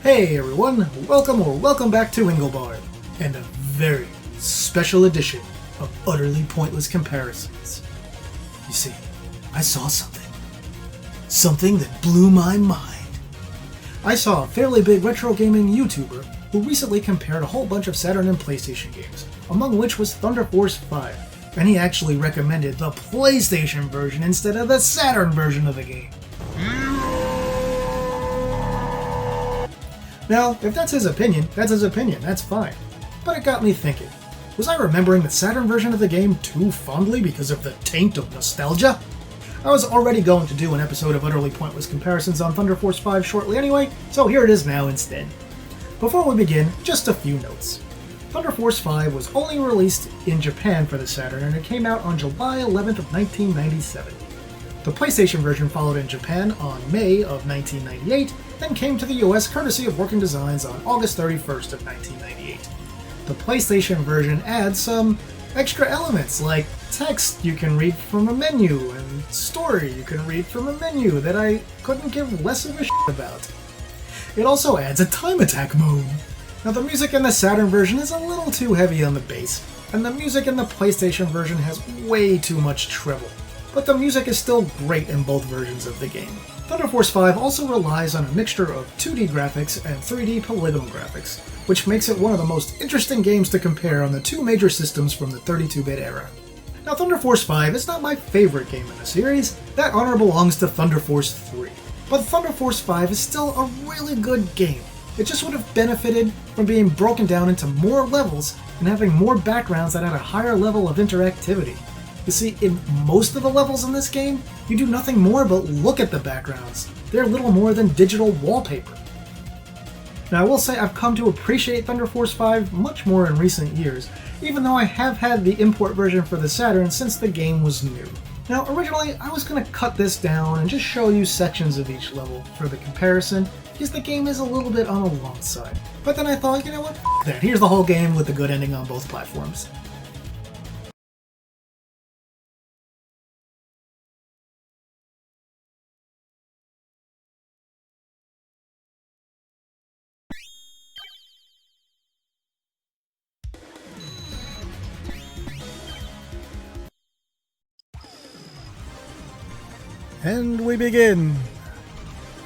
Hey everyone, welcome back to Engelbard, and a very special edition of Utterly Pointless Comparisons. You see, I saw something that blew my mind. I saw a fairly big retro gaming YouTuber who recently compared a whole bunch of Saturn and PlayStation games, among which was Thunder Force 5, and he actually recommended the PlayStation version instead of the Saturn version of the game. Now, if that's his opinion, that's fine. But it got me thinking, was I remembering the Saturn version of the game too fondly because of the taint of nostalgia? I was already going to do an episode of Utterly Pointless Comparisons on Thunder Force 5 shortly anyway, so here it is now instead. Before we begin, just a few notes. Thunder Force 5 was only released in Japan for the Saturn, and it came out on July 11th of 1997. The PlayStation version followed in Japan on May of 1998, then came to the US courtesy of Working Designs on August 31st of 1998. The PlayStation version adds some extra elements like text you can read from a menu and story you can read from a menu that I couldn't give less of a shit about. It also adds a time attack mode. Now the music in the Saturn version is a little too heavy on the bass, and the music in the PlayStation version has way too much treble. But the music is still great in both versions of the game. Thunder Force 5 also relies on a mixture of 2D graphics and 3D polygonal graphics, which makes it one of the most interesting games to compare on the two major systems from the 32-bit era. Now Thunder Force 5 is not my favorite game in the series, that honor belongs to Thunder Force 3. But Thunder Force 5 is still a really good game. It just would have benefited from being broken down into more levels and having more backgrounds that had a higher level of interactivity. You see, in most of the levels in this game, you do nothing more but look at the backgrounds. They're little more than digital wallpaper. Now I will say I've come to appreciate Thunder Force 5 much more in recent years, even though I have had the import version for the Saturn since the game was new. Now originally I was going to cut this down and just show you sections of each level for the comparison, because the game is a little bit on the long side. But then I thought, you know what, f*** that, here's the whole game with a good ending on both platforms. And we begin!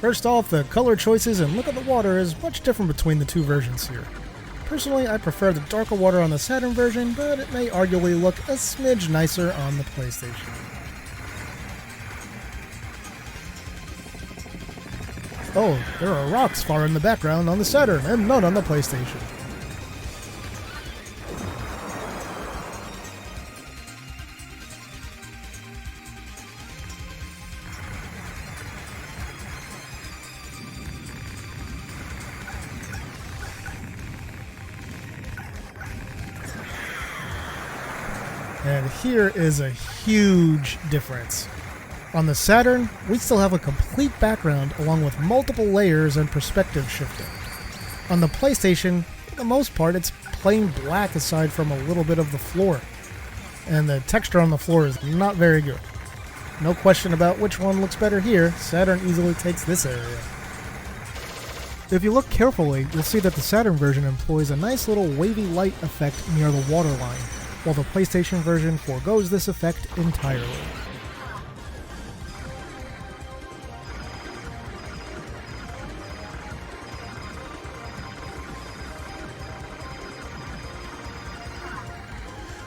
First off, the color choices and look at the water is much different between the two versions here. Personally, I prefer the darker water on the Saturn version, but it may arguably look a smidge nicer on the PlayStation. Oh, there are rocks far in the background on the Saturn and none on the PlayStation. And here is a huge difference. On the Saturn, we still have a complete background along with multiple layers and perspective shifting. On the PlayStation, for the most part, it's plain black aside from a little bit of the floor. And the texture on the floor is not very good. No question about which one looks better here, Saturn easily takes this area. If you look carefully, you'll see that the Saturn version employs a nice little wavy light effect near the waterline, while the PlayStation version forgoes this effect entirely.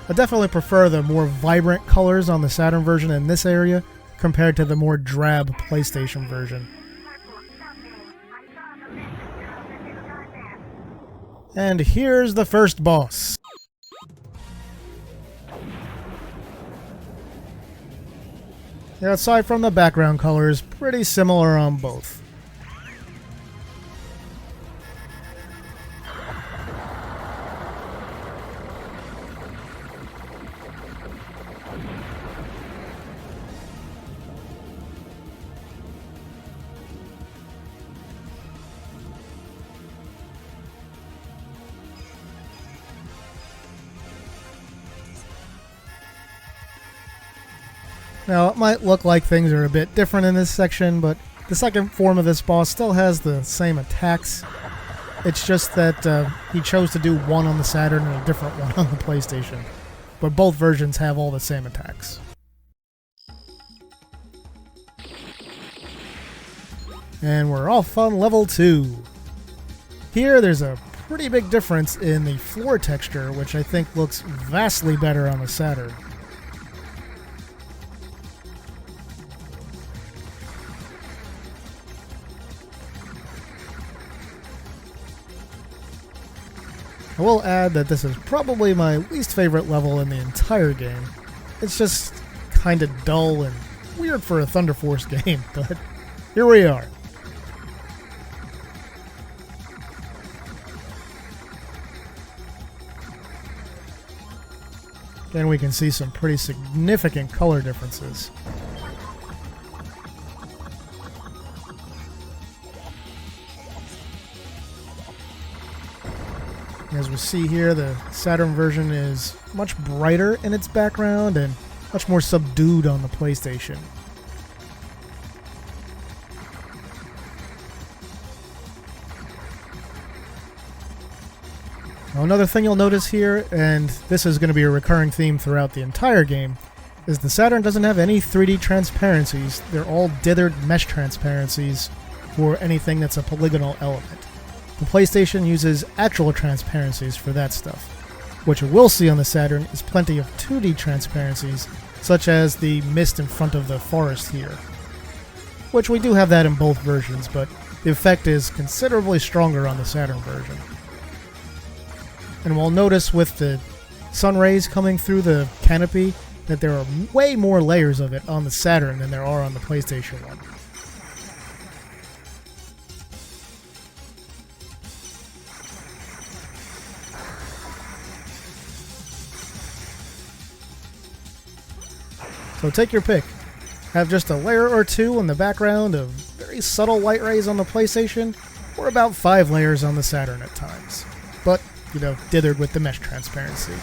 I definitely prefer the more vibrant colors on the Saturn version in this area compared to the more drab PlayStation version. And here's the first boss. Yeah, aside from the background colors, pretty similar on both. Now, it might look like things are a bit different in this section, but the second form of this boss still has the same attacks, It's just that he chose to do one on the Saturn and a different one on the PlayStation. But both versions have all the same attacks. And we're off on level 2. Here there's a pretty big difference in the floor texture, which I think looks vastly better on the Saturn. I will add that this is probably my least favorite level in the entire game. It's just kinda dull and weird for a Thunder Force game, but here we are. Then we can see some pretty significant color differences. As we see here, the Saturn version is much brighter in its background and much more subdued on the PlayStation. Now, another thing you'll notice here, and this is going to be a recurring theme throughout the entire game, is the Saturn doesn't have any 3D transparencies. They're all dithered mesh transparencies for anything that's a polygonal element. The PlayStation uses actual transparencies for that stuff. What you will see on the Saturn is plenty of 2D transparencies, such as the mist in front of the forest here. Which we do have that in both versions, but the effect is considerably stronger on the Saturn version. And we'll notice with the sun rays coming through the canopy that there are way more layers of it on the Saturn than there are on the PlayStation one. So take your pick. Have just a layer or two in the background of very subtle light rays on the PlayStation, or about 5 layers on the Saturn at times. But, you know, dithered with the mesh transparency.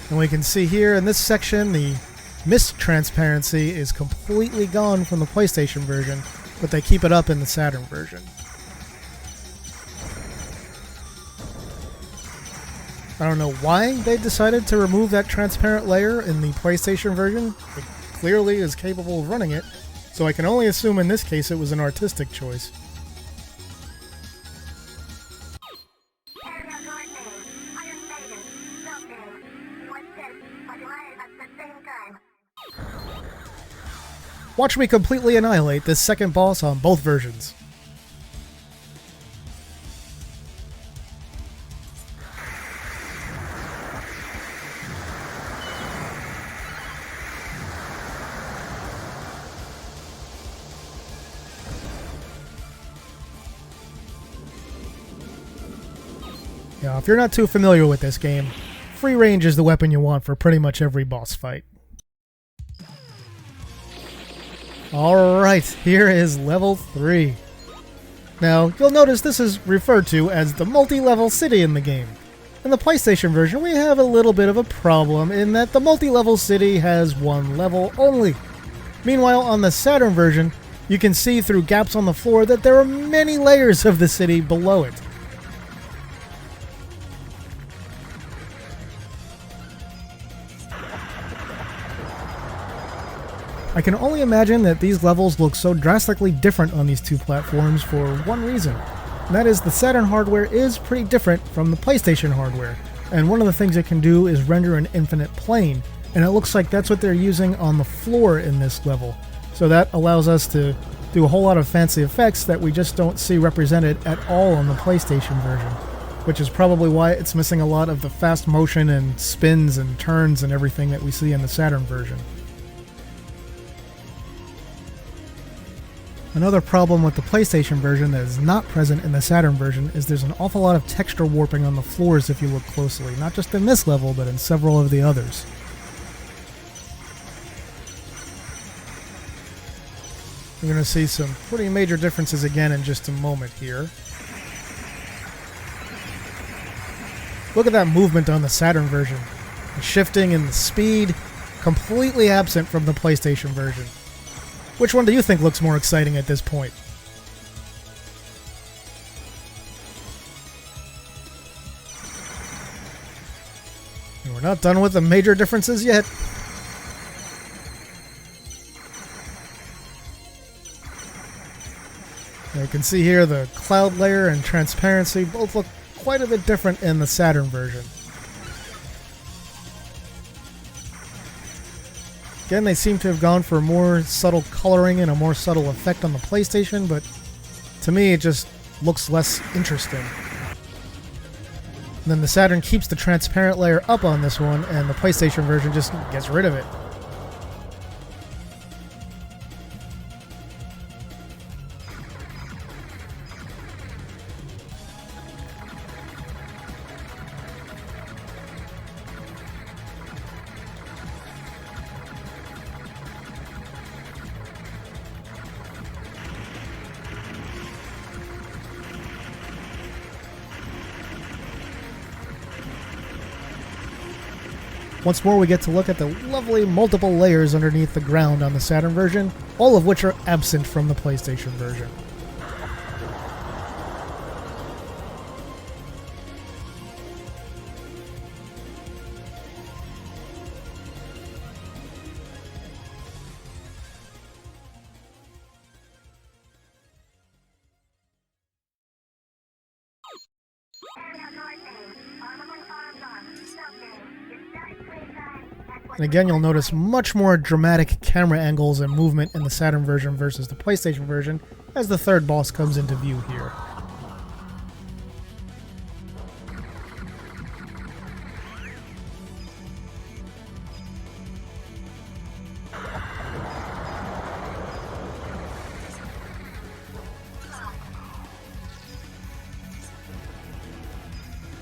And we can see here in this section the mist transparency is completely gone from the PlayStation version, but they keep it up in the Saturn version. I don't know why they decided to remove that transparent layer in the PlayStation version. It clearly is capable of running it, so I can only assume in this case it was an artistic choice. Watch me completely annihilate this second boss on both versions. Now, if you're not too familiar with this game, free range is the weapon you want for pretty much every boss fight. Alright, here is level 3. Now, you'll notice this is referred to as the multi-level city in the game. In the PlayStation version, we have a little bit of a problem in that the multi-level city has one level only. Meanwhile, on the Saturn version, you can see through gaps on the floor that there are many layers of the city below it. I can only imagine that these levels look so drastically different on these two platforms for one reason, and that is the Saturn hardware is pretty different from the PlayStation hardware, and one of the things it can do is render an infinite plane, and it looks like that's what they're using on the floor in this level, so that allows us to do a whole lot of fancy effects that we just don't see represented at all on the PlayStation version, which is probably why it's missing a lot of the fast motion and spins and turns and everything that we see in the Saturn version. Another problem with the PlayStation version that is not present in the Saturn version is there's an awful lot of texture warping on the floors if you look closely, not just in this level, but in several of the others. You're going to see some pretty major differences again in just a moment here. Look at that movement on the Saturn version. The shifting and the speed, completely absent from the PlayStation version. Which one do you think looks more exciting at this point? And we're not done with the major differences yet. You can see here the cloud layer and transparency both look quite a bit different in the Saturn version. Again, they seem to have gone for more subtle coloring and a more subtle effect on the PlayStation, but to me it just looks less interesting. And then the Saturn keeps the transparent layer up on this one, and the PlayStation version just gets rid of it. Once more, we get to look at the lovely multiple layers underneath the ground on the Saturn version, all of which are absent from the PlayStation version. And again, you'll notice much more dramatic camera angles and movement in the Saturn version versus the PlayStation version as the third boss comes into view here.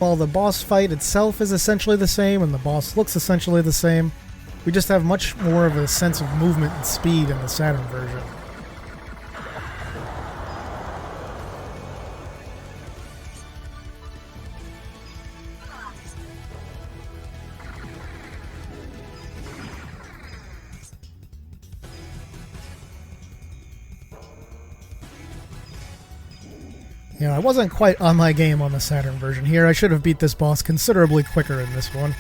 While the boss fight itself is essentially the same and the boss looks essentially the same, we just have much more of a sense of movement and speed in the Saturn version. Yeah, I wasn't quite on my game on the Saturn version here. I should have beat this boss considerably quicker in this one.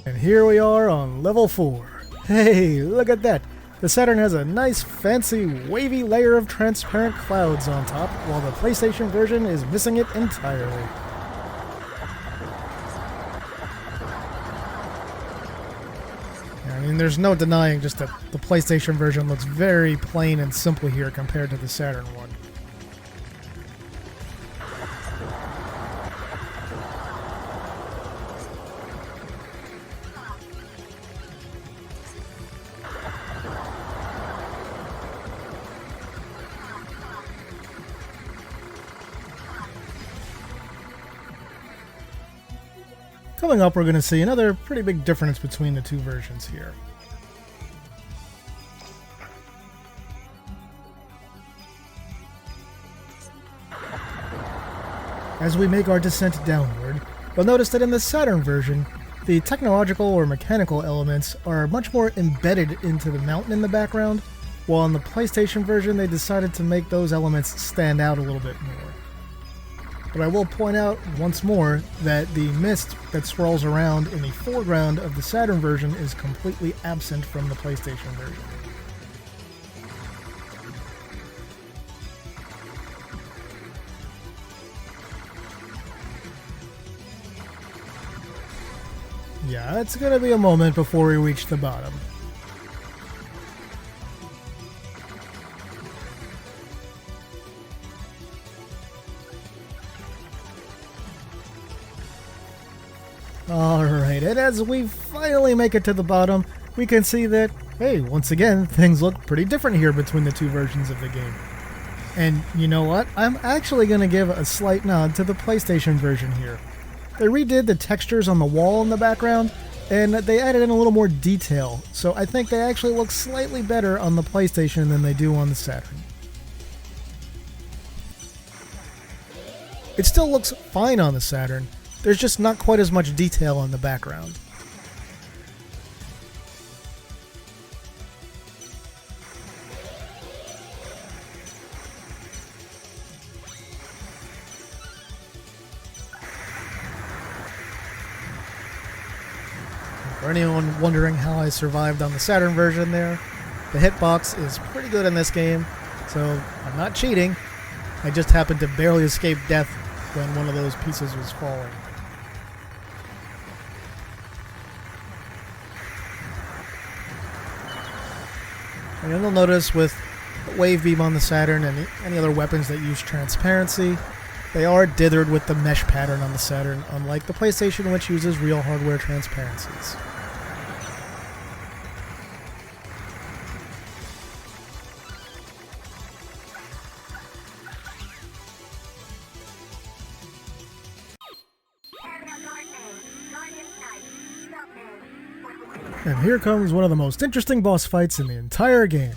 And here we are on level 4. Hey, look at that! The Saturn has a nice, fancy, wavy layer of transparent clouds on top, while the PlayStation version is missing it entirely. I mean, there's no denying just that the PlayStation version looks very plain and simple here compared to the Saturn one. Coming up, we're going to see another pretty big difference between the two versions here. As we make our descent downward, you'll notice that in the Saturn version, the technological or mechanical elements are much more embedded into the mountain in the background, while in the PlayStation version they decided to make those elements stand out a little bit more. But I will point out once more that the mist that swirls around in the foreground of the Saturn version is completely absent from the PlayStation version. Yeah, it's gonna be a moment before we reach the bottom. Alright, and as we finally make it to the bottom, we can see that, hey, once again, things look pretty different here between the two versions of the game. And you know what? I'm actually going to give a slight nod to the PlayStation version here. They redid the textures on the wall in the background, and they added in a little more detail, so I think they actually look slightly better on the PlayStation than they do on the Saturn. It still looks fine on the Saturn, there's just not quite as much detail on the background. For anyone wondering how I survived on the Saturn version there, the hitbox is pretty good in this game, so I'm not cheating. I just happened to barely escape death when one of those pieces was falling. And you'll notice with the wave beam on the Saturn and any other weapons that use transparency, they are dithered with the mesh pattern on the Saturn, unlike the PlayStation, which uses real hardware transparencies. And here comes one of the most interesting boss fights in the entire game.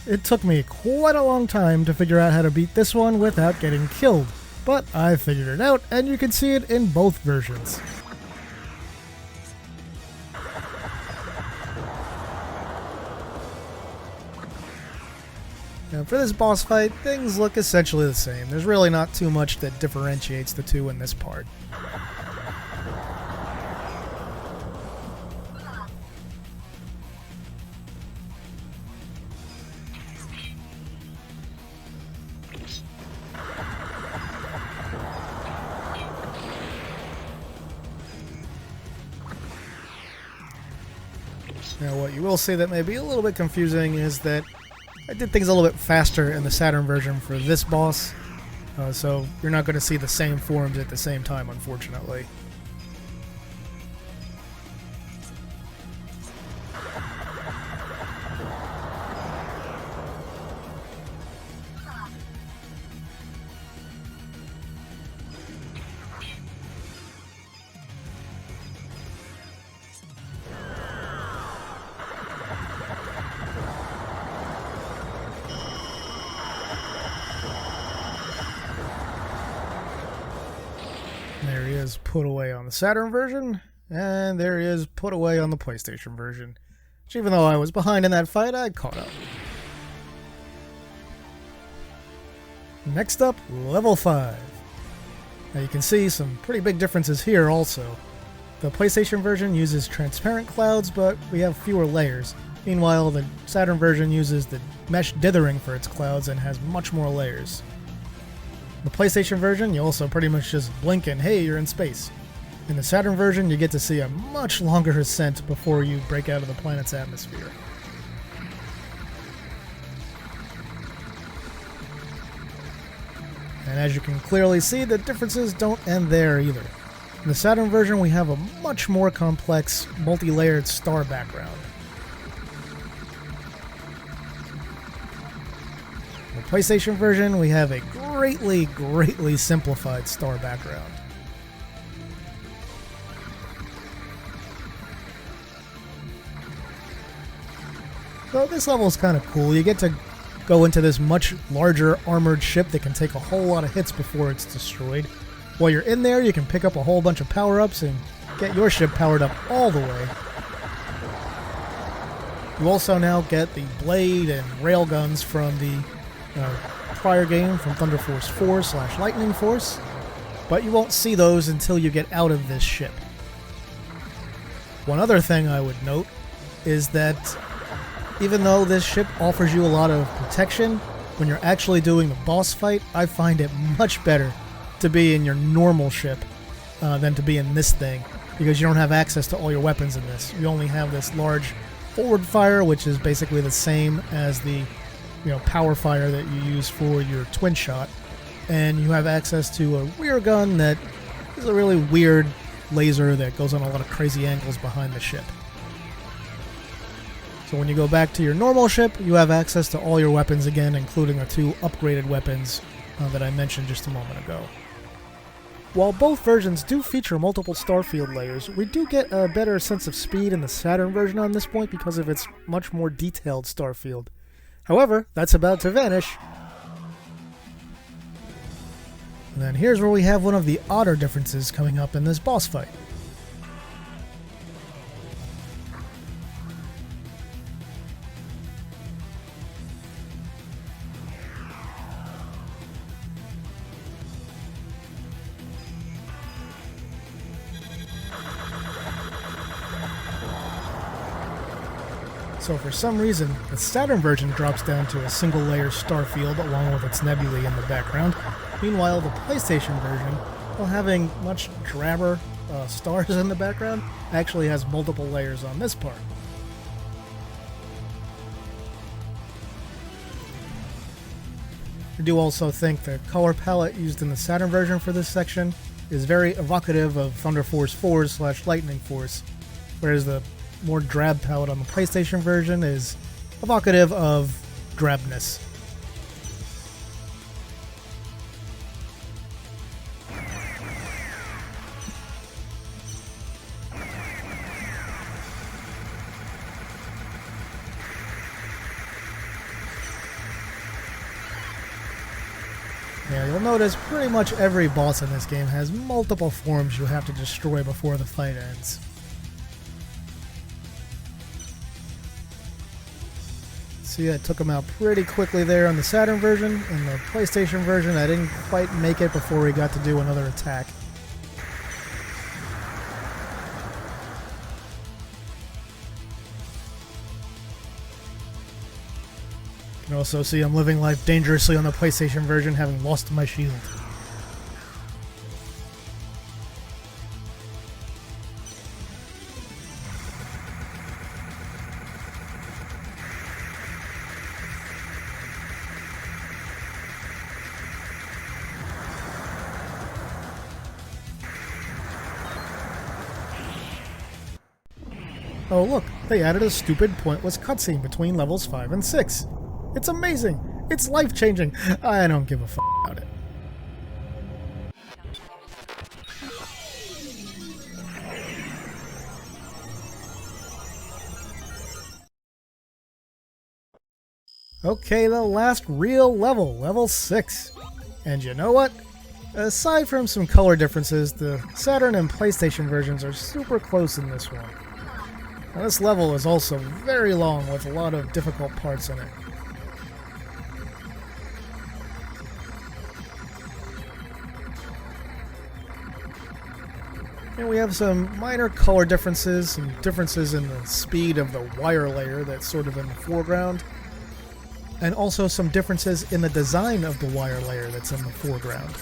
It took me quite a long time to figure out how to beat this one without getting killed, but I figured it out, and you can see it in both versions. Now for this boss fight, things look essentially the same. There's really not too much that differentiates the two in this part. Now what you will see that may be a little bit confusing is that I did things a little bit faster in the Saturn version for this boss, so you're not going to see the same forms at the same time, unfortunately. There he is put away on the Saturn version, and there he is put away on the PlayStation version. Which, even though I was behind in that fight, I caught up. Next up, level 5. Now you can see some pretty big differences here also. The PlayStation version uses transparent clouds, but we have fewer layers. Meanwhile, the Saturn version uses the mesh dithering for its clouds and has much more layers. The PlayStation version, you also pretty much just blink and hey, you're in space. In the Saturn version, you get to see a much longer ascent before you break out of the planet's atmosphere. And as you can clearly see, the differences don't end there either. In the Saturn version, we have a much more complex, multi-layered star background. In the PlayStation version, we have a greatly simplified star background. So this level is kind of cool. You get to go into this much larger armored ship that can take a whole lot of hits before it's destroyed. While you're in there, you can pick up a whole bunch of power-ups and get your ship powered up all the way. You also now get the blade and rail guns from the prior game from Thunder Force 4/Lightning Force, but you won't see those until you get out of this ship. One other thing I would note is that even though this ship offers you a lot of protection, when you're actually doing the boss fight, I find it much better to be in your normal ship than to be in this thing, because you don't have access to all your weapons in this. You only have this large forward fire, which is basically the same as the power fire that you use for your twin shot, and you have access to a rear gun that is a really weird laser that goes on a lot of crazy angles behind the ship. So when you go back to your normal ship, you have access to all your weapons again, including the 2 upgraded weapons that I mentioned just a moment ago. While both versions do feature multiple starfield layers, we do get a better sense of speed in the Saturn version on this point because of its much more detailed starfield. However, that's about to vanish. And then here's where we have one of the odder differences coming up in this boss fight. So for some reason, the Saturn version drops down to a single layer starfield along with its nebulae in the background. Meanwhile, the PlayStation version, while having much drabber stars in the background, actually has multiple layers on this part. I do also think the color palette used in the Saturn version for this section is very evocative of Thunder Force 4's / Lightning Force, whereas the more drab palette on the PlayStation version is evocative of drabness. Yeah, you'll notice pretty much every boss in this game has multiple forms you have to destroy before the fight ends. See, I took him out pretty quickly there on the Saturn version. In the PlayStation version, I didn't quite make it before we got to do another attack. You can also see I'm living life dangerously on the PlayStation version, having lost my shield. Oh look, they added a stupid pointless cutscene between levels 5 and 6. It's amazing! It's life-changing! I don't give a f*** about it. Okay, the last real level, level 6. And you know what? Aside from some color differences, the Saturn and PlayStation versions are super close in this one. Now, this level is also very long with a lot of difficult parts in it. And we have some minor color differences, some differences in the speed of the wire layer that's sort of in the foreground, and also some differences in the design of the wire layer that's in the foreground.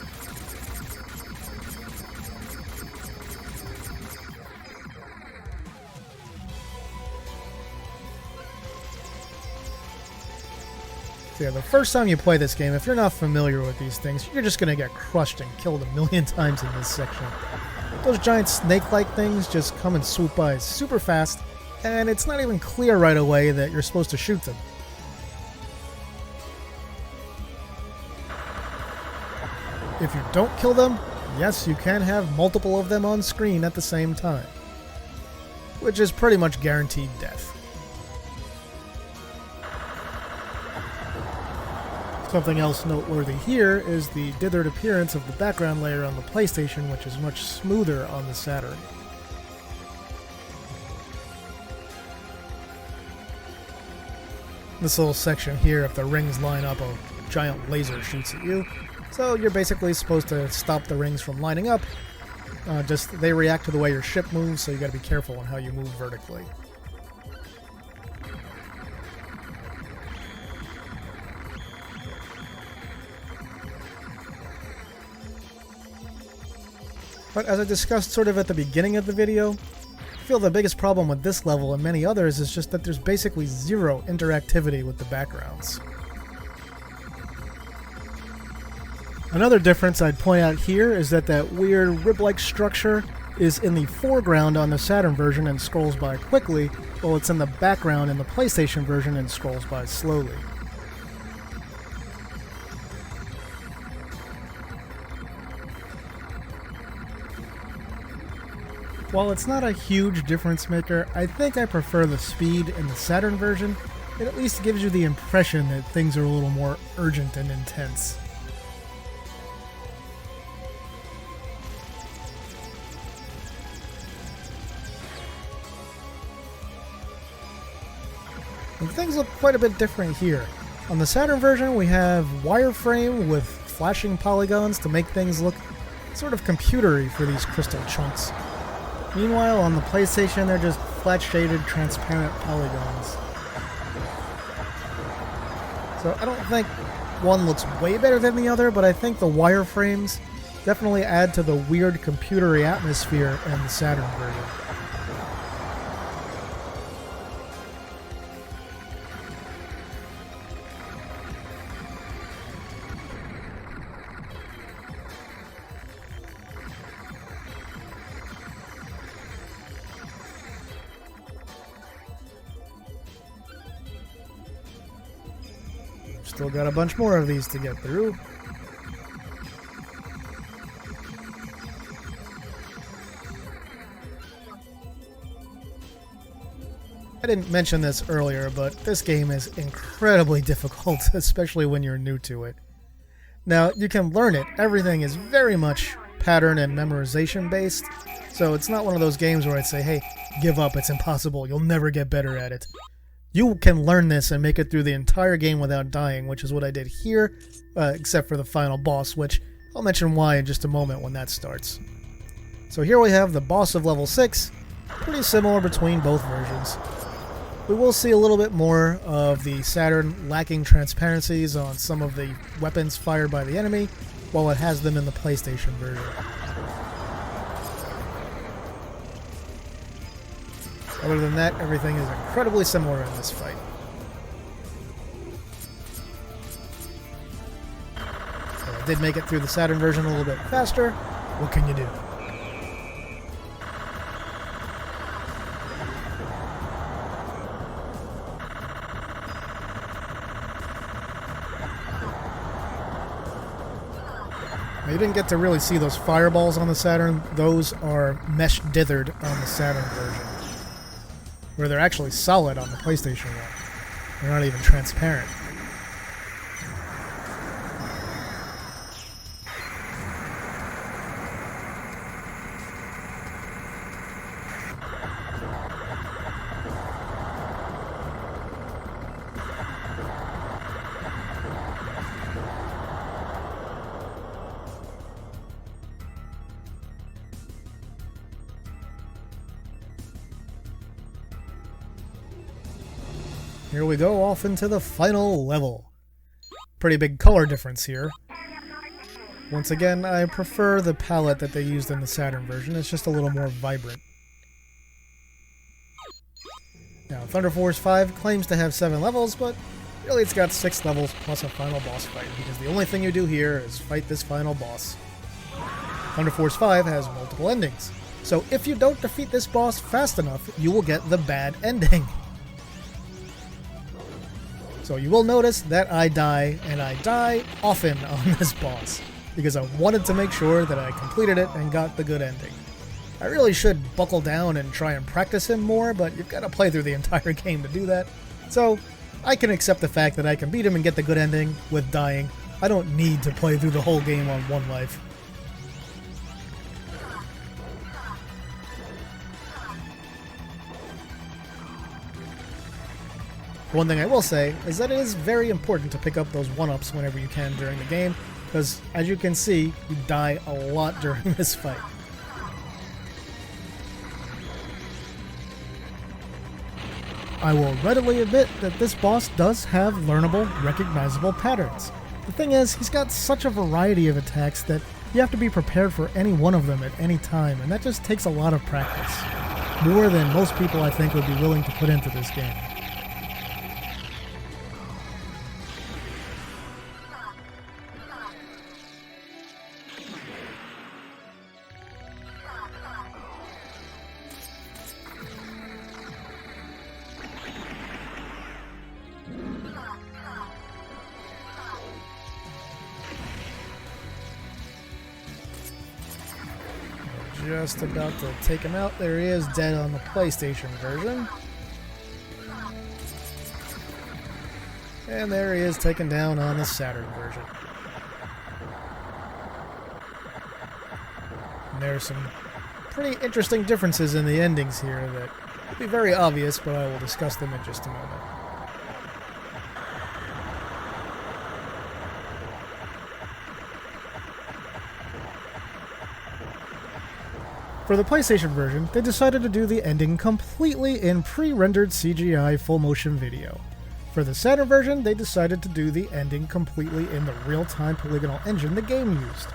So yeah, the first time you play this game, if you're not familiar with these things, you're just going to get crushed and killed a million times in this section. Those giant snake-like things just come and swoop by super fast, and it's not even clear right away that you're supposed to shoot them. If you don't kill them, yes, you can have multiple of them on screen at the same time, which is pretty much guaranteed death. Something else noteworthy here is the dithered appearance of the background layer on the PlayStation, which is much smoother on the Saturn. This little section here, if the rings line up, a giant laser shoots at you. So you're basically supposed to stop the rings from lining up. They react to the way your ship moves, so you gotta be careful on how you move vertically. But as I discussed sort of at the beginning of the video, I feel the biggest problem with this level and many others is just that there's basically zero interactivity with the backgrounds. Another difference I'd point out here is that weird rib-like structure is in the foreground on the Saturn version and scrolls by quickly, while it's in the background in the PlayStation version and scrolls by slowly. While it's not a huge difference maker, I think I prefer the speed in the Saturn version. It at least gives you the impression that things are a little more urgent and intense. And things look quite a bit different here. On the Saturn version, we have wireframe with flashing polygons to make things look sort of computery for these crystal chunks. Meanwhile, on the PlayStation, they're just flat-shaded, transparent polygons. So I don't think one looks way better than the other, but I think the wireframes definitely add to the weird computery atmosphere in the Saturn version. Still got a bunch more of these to get through. I didn't mention this earlier, but this game is incredibly difficult, especially when you're new to it. Now, you can learn it. Everything is very much pattern and memorization based, so it's not one of those games where I'd say, hey, give up, it's impossible, you'll never get better at it. You can learn this and make it through the entire game without dying, which is what I did here, except for the final boss, which I'll mention why in just a moment when that starts. So here we have the boss of level 6, pretty similar between both versions. We will see a little bit more of the Saturn lacking transparencies on some of the weapons fired by the enemy, while it has them in the PlayStation version. Other than that, everything is incredibly similar in this fight. So I did make it through the Saturn version a little bit faster. What can you do? Now, you didn't get to really see those fireballs on the Saturn. Those are mesh dithered on the Saturn version, where they're actually solid on the PlayStation one. They're not even transparent. Here we go, off into the final level. Pretty big color difference here. Once again, I prefer the palette that they used in the Saturn version. It's just a little more vibrant. Now, Thunder Force 5 claims to have 7 levels, but really it's got 6 levels plus a final boss fight, because the only thing you do here is fight this final boss. Thunder Force 5 has multiple endings, so if you don't defeat this boss fast enough, you will get the bad ending. So you will notice that I die, and I die often on this boss, because I wanted to make sure that I completed it and got the good ending. I really should buckle down and try and practice him more, but you've got to play through the entire game to do that. So I can accept the fact that I can beat him and get the good ending with dying. I don't need to play through the whole game on one life. One thing I will say is that it is very important to pick up those 1-ups whenever you can during the game, because as you can see, you die a lot during this fight. I will readily admit that this boss does have learnable, recognizable patterns. The thing is, he's got such a variety of attacks that you have to be prepared for any one of them at any time, and that just takes a lot of practice. More than most people, I think, would be willing to put into this game. just about to take him out. There he is, dead on the PlayStation version. And there he is, taken down on the Saturn version. And there's some pretty interesting differences in the endings here that will be very obvious, but I will discuss them in just a moment. For the PlayStation version, they decided to do the ending completely in pre-rendered CGI full-motion video. For the Saturn version, they decided to do the ending completely in the real-time polygonal engine the game used.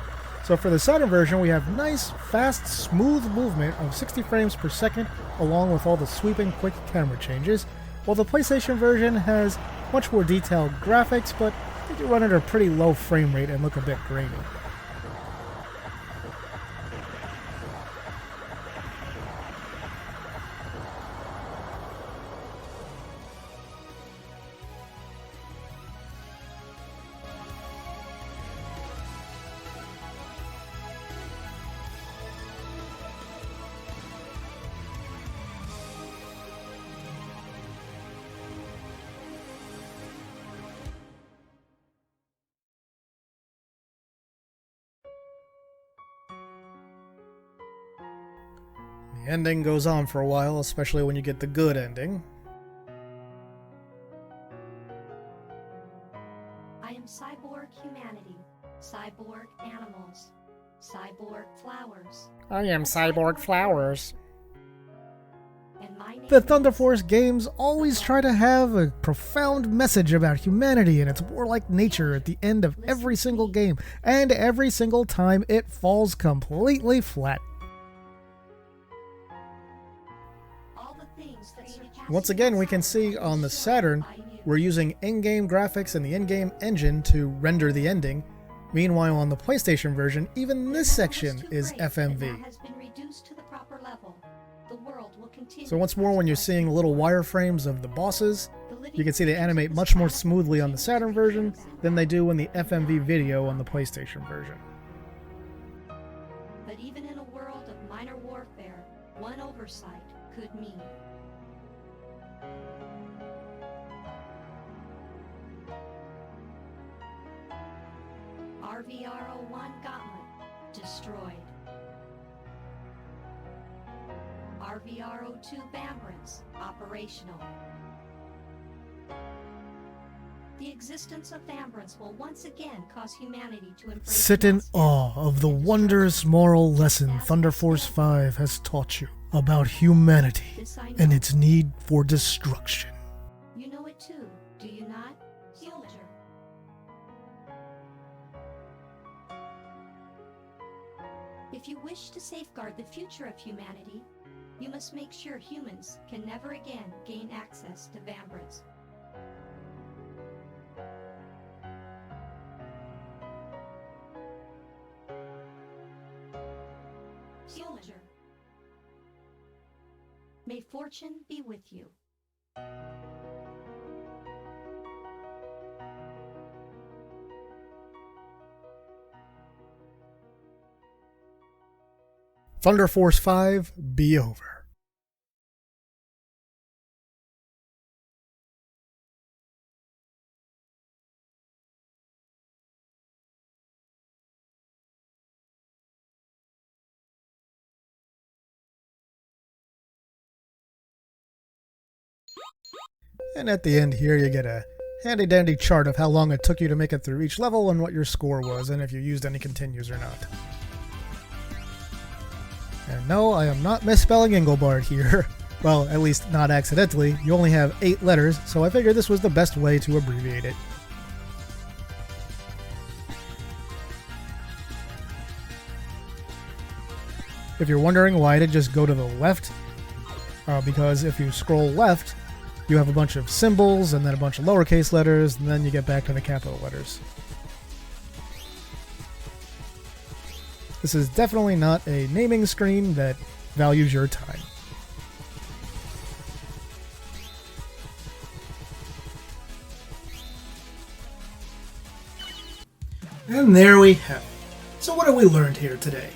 So for the Saturn version, we have nice, fast, smooth movement of 60 frames per second, along with all the sweeping, quick camera changes, while the PlayStation version has much more detailed graphics, but they do run at a pretty low frame rate and look a bit grainy. The ending goes on for a while, especially when you get the good ending. I am cyborg humanity, cyborg animals, cyborg flowers. I am cyborg flowers. And my name The Thunder Force games always try to have a profound message about humanity and its warlike nature at the end of every single game, and every single time it falls completely flat. Once again, we can see on the Saturn, we're using in-game graphics and the in-game engine to render the ending. Meanwhile, on the PlayStation version, even this section is FMV. So once more, when you're seeing little wireframes of the bosses, you can see they animate much more smoothly on the Saturn version than they do in the FMV video on the PlayStation version. But even in a world of minor warfare, one oversight could mean RVR-01 Gauntlet destroyed. RVR-02 Bambrance operational. The existence of Bambrance will once again cause humanity to embrace. Sit in awe of the wondrous moral lesson Thunder Force 5 has taught you about humanity and its need for destruction. You know it too, do you not, soldier? If you wish to safeguard the future of humanity, you must make sure humans can never again gain access to Bambrance. Soldier, may fortune be with you. Thunder Force 5 be over. And at the end here you get a handy dandy chart of how long it took you to make it through each level and what your score was and if you used any continues or not. And no, I am not misspelling Engelbart here. Well, at least not accidentally. You only have 8 letters, so I figured this was the best way to abbreviate it. If you're wondering why I didn't just go to the left, because if you scroll left, you have a bunch of symbols and then a bunch of lowercase letters, and then you get back to the capital letters. This is definitely not a naming screen that values your time. And there we have it. So what have we learned here today?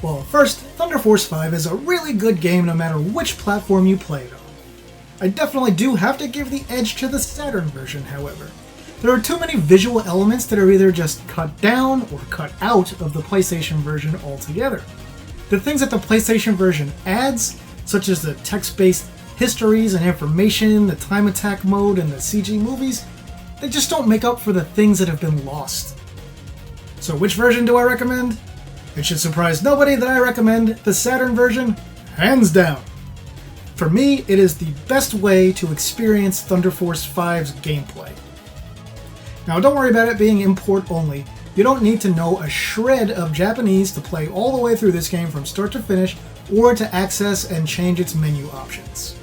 Well, first, Thunder Force 5 is a really good game no matter which platform you play it on. I definitely do have to give the edge to the Saturn version, however. There are too many visual elements that are either just cut down or cut out of the PlayStation version altogether. The things that the PlayStation version adds, such as the text-based histories and information, the time attack mode, and the CG movies, they just don't make up for the things that have been lost. So which version do I recommend? It should surprise nobody that I recommend the Saturn version, hands down. For me, it is the best way to experience Thunder Force 5's gameplay. Now don't worry about it being import only. You don't need to know a shred of Japanese to play all the way through this game from start to finish, or to access and change its menu options.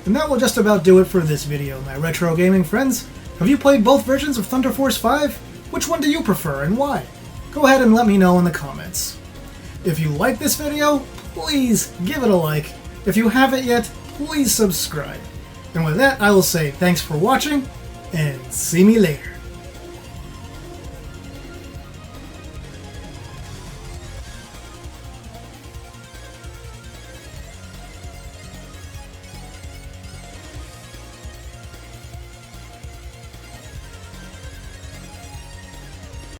And that will just about do it for this video, my retro gaming friends. Have you played both versions of Thunder Force 5? Which one do you prefer and why? Go ahead and let me know in the comments. If you like this video, please give it a like. If you haven't yet, please subscribe. And with that, I will say thanks for watching, and see me later.